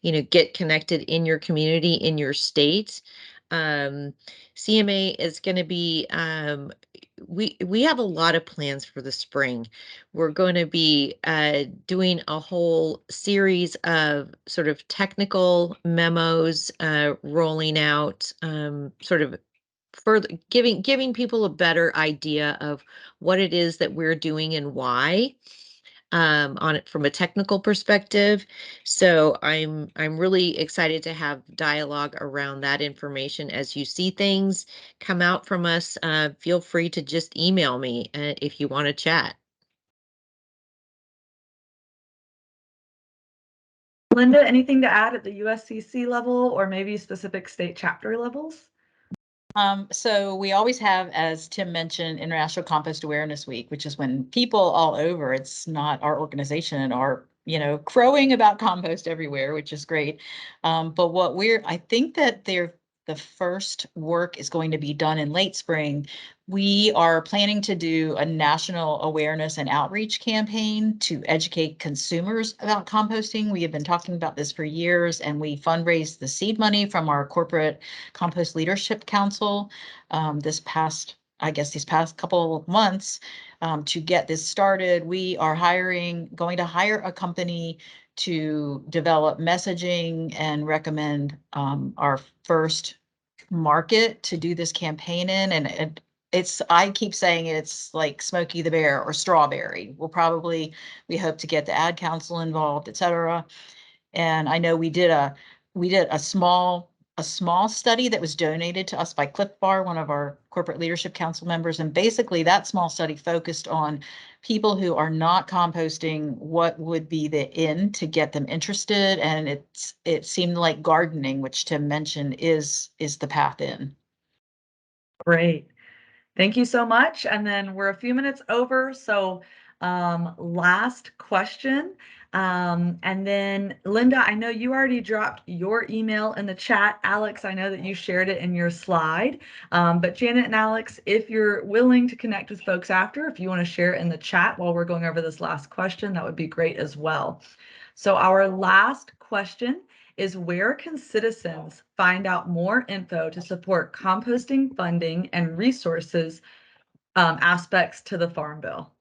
You know, get connected in your community, in your state. um CMA is going to be we have a lot of plans for the spring. We're going to be doing a whole series of sort of technical memos, rolling out, sort of further giving people a better idea of what it is that we're doing and why, on it from a technical perspective. So I'm really excited to have dialogue around that information. As you see things come out from us, feel free to just email me if you want to chat. Linda, anything to add at the USCC level or maybe specific state chapter levels? So we always have, as Tim mentioned, International Compost Awareness Week, which is when people all over, it's not our organization, are, you know, crowing about compost everywhere, which is great. But I think that the first work is going to be done in late spring. We are planning to do a national awareness and outreach campaign to educate consumers about composting. We have been talking about this for years, and we fundraised the seed money from our corporate compost leadership council these past couple of months to get this started. We are going to hire a company to develop messaging and recommend our first market to do this campaign in. And I keep saying it's like Smokey the Bear or Strawberry. We hope to get the ad council involved, et cetera. And I know we did a small study that was donated to us by Cliff Bar, one of our corporate leadership council members. And basically that small study focused on people who are not composting, what would be the in to get them interested. And it seemed like gardening, which Tim mentioned is the path in. Great. Thank you so much. And then we're a few minutes over. So last question. And then Linda, I know you already dropped your email in the chat. Alex, I know that you shared it in your slide. But Janet and Alex, if you're willing to connect with folks after, if you want to share it in the chat while we're going over this last question, that would be great as well. So our last question is, where can citizens find out more info to support composting funding and resources aspects to the Farm Bill?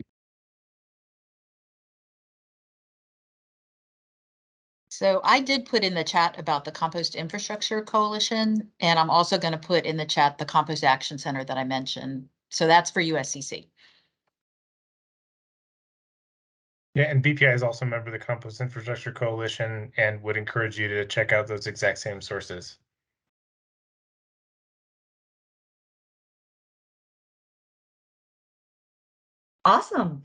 So I did put in the chat about the Compost Infrastructure Coalition, and I'm also going to put in the chat the Compost Action Center that I mentioned. So that's for USCC. Yeah, and BPI is also a member of the Compost Infrastructure Coalition and would encourage you to check out those exact same sources. Awesome.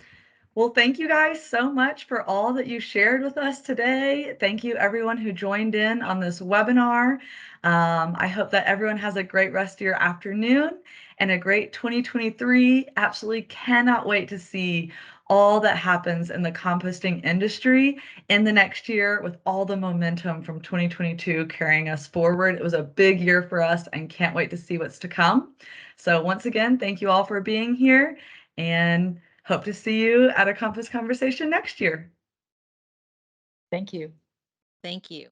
Well, thank you guys so much for all that you shared with us today. Thank you everyone who joined in on this webinar. I hope that everyone has a great rest of your afternoon and a great 2023. Absolutely cannot wait to see all that happens in the composting industry in the next year with all the momentum from 2022 carrying us forward. It was a big year for us and can't wait to see what's to come. So once again, thank you all for being here, and hope to see you at a Compost Conversation next year. Thank you. Thank you.